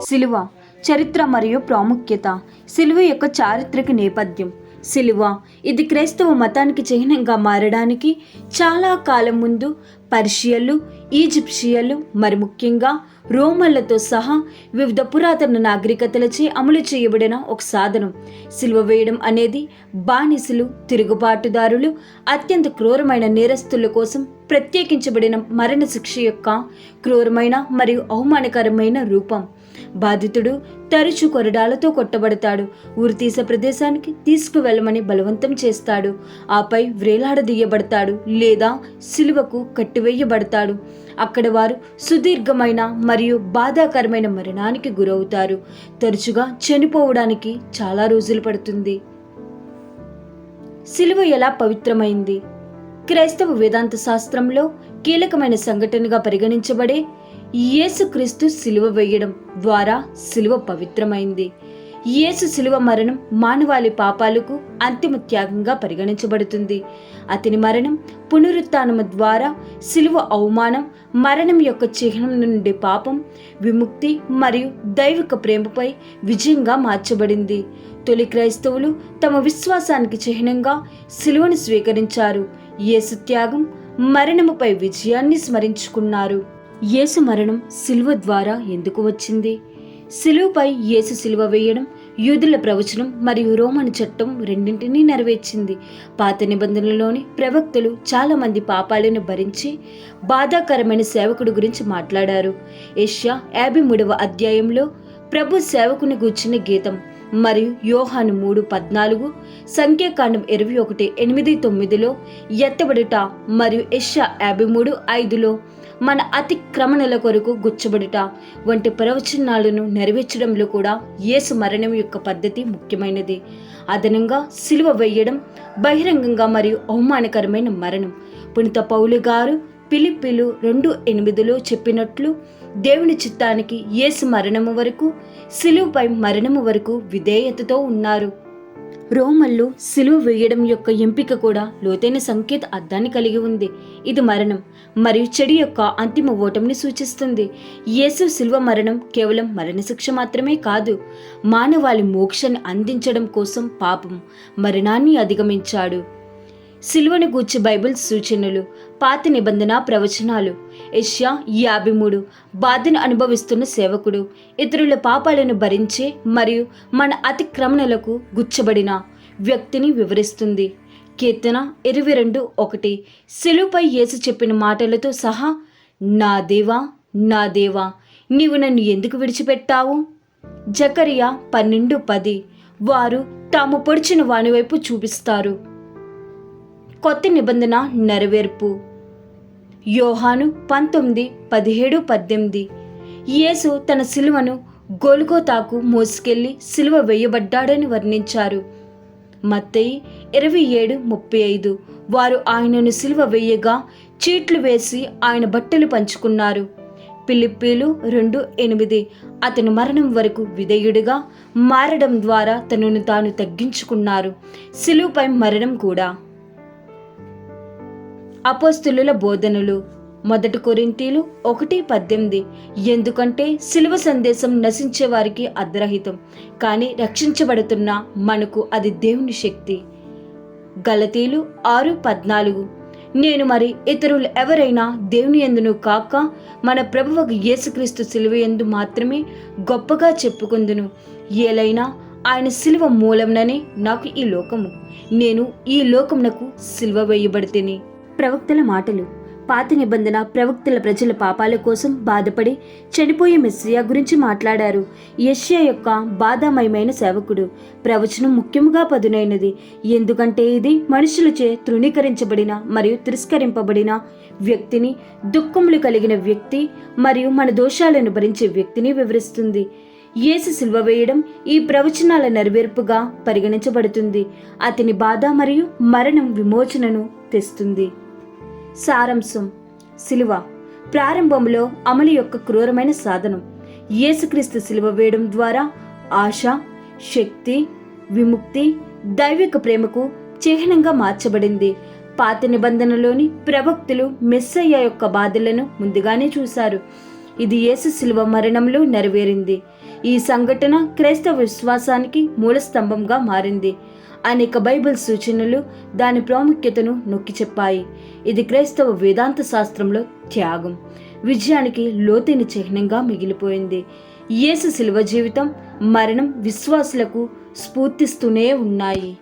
శిలువ చరిత్ర మరియు ప్రాముఖ్యత. శిలువ యొక్క చారిత్రక నేపథ్యం. శిలువ ఇది క్రైస్తవ మతానికి చిహ్నంగా మారడానికి చాలా కాలం ముందు పర్షియన్లు, ఈజిప్షియన్లు, మరి ముఖ్యంగా రోమన్లతో సహా వివిధ పురాతన నాగరికతలచే అమలు చేయబడిన ఒక సాధనం. శిలువ వేయడం అనేది బానిసలు, తిరుగుబాటుదారులు, అత్యంత క్రూరమైన నేరస్తుల కోసం ప్రత్యేకించబడిన మరణశిక్ష యొక్క క్రూరమైన మరియు అవమానకరమైన రూపం. బాధితుడు తరచు కొరడాలతో కొట్టబడతాడు, ఉరితీసే ప్రదేశానికి తీసుకువెళ్ళమని బలవంతం చేస్తాడు, ఆపై వ్రేలాడదీయబడతాడు లేదా శిలువకు కట్టివేయబడతాడు. అక్కడ వారు సుదీర్ఘమైన మరియు బాధాకరమైన మరణానికి గురవుతారు. తరచుగా చనిపోవడానికి చాలా రోజులు పడుతుంది. శిలువ ఎలా పవిత్రమైంది? క్రైస్తవ వేదాంత శాస్త్రంలో కీలకమైన సంఘటనగా పరిగణించబడే యేసుక్రీస్తు శిలువ వేయడం ద్వారా శిలువ పవిత్రమైంది. యేసు శిలువ మరణం మానవాళి పాపాలకు అంతిమ త్యాగంగా పరిగణించబడుతుంది. అతని మరణం పునరుత్థానము ద్వారా శిలువ అవమానం, మరణం యొక్క చిహ్నం నుండి పాపం, విముక్తి మరియు దైవిక ప్రేమపై విజయంగా మార్చబడింది. తొలి క్రైస్తవులు తమ విశ్వాసానికి చిహ్నంగా శిలువను స్వీకరించారు. యేసు త్యాగం, మరణముపై విజయాన్ని స్మరించుకున్నారు. యేసు మరణం శిలువ ద్వారా ఎందుకు వచ్చింది? శిలువపై యేసు శిలువ వేయడం యూదుల ప్రవచనం మరియు రోమన్ చట్టం రెండింటినీ నెరవేర్చింది. పాత నిబంధనలోని ప్రవక్తలు చాలా మంది పాపాలను భరించి బాధాకరమైన సేవకుడి గురించి మాట్లాడారు. యెషయా 53వ అధ్యాయంలో ప్రభు సేవకుని గూర్చిన గీతం మరియు యోహాను 3:14, సంఖ్యాకాండం 21:8-9లో ఎత్తబడుట మరియు యెషయా 53:5లో మన అతిక్రమణల కొరకు గుచ్చబడుట వంటి ప్రవచనాలను నెరవేర్చడంలో కూడా యేసు మరణం యొక్క పద్ధతి ముఖ్యమైనది. అదనంగా శిలువ వేయడం బహిరంగంగా మరియు అవమానకరమైన మరణం. పునీత పౌలు గారు ఫిలిప్పీలు 2:8లో చెప్పినట్లు దేవుని చిత్తానికి యేసు మరణము వరకు, శిలువపై మరణము వరకు విధేయతతో ఉన్నారు. రోమన్లు శిలువ వేయడం యొక్క ఎంపిక కూడా లోతైన సంకేత అర్థాన్ని కలిగి ఉంది. ఇది మరణం మరియు చెడు యొక్క అంతిమ ఓటమిని సూచిస్తుంది. యేసు శిలువ మరణం కేవలం మరణశిక్ష మాత్రమే కాదు, మానవాళి మోక్షాన్ని అందించడం కోసం పాపం, మరణాన్ని అధిగమించాడు. శిలువను గూర్చి బైబిల్ సూచనలు. పాత నిబంధన ప్రవచనాలు. యెషయా 53 బాధను అనుభవిస్తున్న సేవకుడు ఇతరుల పాపాలను భరించే మరియు మన అతిక్రమణలకు గుచ్చబడిన వ్యక్తిని వివరిస్తుంది. కీర్తన 22:1 శిలువపై యేసు చెప్పిన మాటలతో సహా, నా దేవా, నా దేవా, నీవు నన్ను ఎందుకు విడిచిపెట్టావు? జకరియా 12:10 వారు తాము పొడిచిన వాని వైపు చూపిస్తారు. కొత్త నిబంధన నెరవేర్పు. యోహాను 19:17-18 యేసు తన శిలువను గొల్గోతాకు మోసుకెళ్లి శిలువ వేయబడ్డాడని వర్ణించారు. మత్తయి 27:35 వారు ఆయనను శిలువ వేయగా చీట్లు వేసి ఆయన బట్టలు పంచుకున్నారు. ఫిలిప్పీలు 2:8 అతను మరణం వరకు విధేయుడిగా మారడం ద్వారా తనను తాను తగ్గించుకున్నారు. శిలువపై మరణం కూడా. అపోస్తలుల బోధనలు. 1 కొరింథీలు 1:18 ఎందుకంటే శిలువ సందేశం నశించే వారికి అర్ధరహితం, కానీ రక్షించబడుతున్న మనకు అది దేవుని శక్తి. గలతీలు 6:14 నేను మరి ఇతరులు ఎవరైనా దేవుని యందును కాక మన ప్రభువు యేసుక్రీస్తు శిలువ యందు మాత్రమే గొప్పగా చెప్పుకొందును. ఏలైనా ఆయన శిలువ మూలంననే నాకు ఈ లోకము, నేను ఈ లోకమునకు శిలువ వేయబడితిని. ప్రవక్తల మాటలు. పాత నిబంధన ప్రవక్తల ప్రజల పాపాల కోసం బాధపడి చనిపోయే మెస్సియా గురించి మాట్లాడారు. యెషయా యొక్క బాధామయమైన సేవకుడు. ప్రవచనం ముఖ్యంగా పదునైనది, ఎందుకంటే ఇది మనుషులచే తృణీకరించబడిన మరియు తిరస్కరింపబడిన వ్యక్తిని, దుఃఖములు కలిగిన వ్యక్తి మరియు మన దోషాలను భరించే వ్యక్తిని వివరిస్తుంది. యేసు శిలువ వేయడం ఈ ప్రవచనాల నెరవేర్పుగా పరిగణించబడుతుంది. అతని బాధ మరియు మరణం విమోచనను తెస్తుంది. సారాంశం. శిలువ ప్రారంభంలో అమలు యొక్క క్రూరమైన సాధనం. యేసుక్రీస్తు శిలువ వేయడం ద్వారా ఆశ, శక్తి, విముక్తి, దైవిక ప్రేమకు చిహ్నంగా మార్చబడింది. పాత నిబంధనలోని ప్రవక్తలు మెస్సయ్య యొక్క బాధలను ముందుగానే చూశారు. ఇది యేసు శిలువ మరణంలో నెరవేరింది. ఈ సంఘటన క్రైస్తవ విశ్వాసానికి మూల స్తంభంగా మారింది. అనేక బైబిల్ సూచనలు దాని ప్రాముఖ్యతను నొక్కి చెప్పాయి. ఇది క్రైస్తవ వేదాంత శాస్త్రంలో త్యాగం, విజయానికి లోతైన చిహ్నంగా మిగిలిపోయింది. యేసు శిలువ జీవితం, మరణం విశ్వాసులకు స్ఫూర్తిస్తూనే ఉన్నాయి.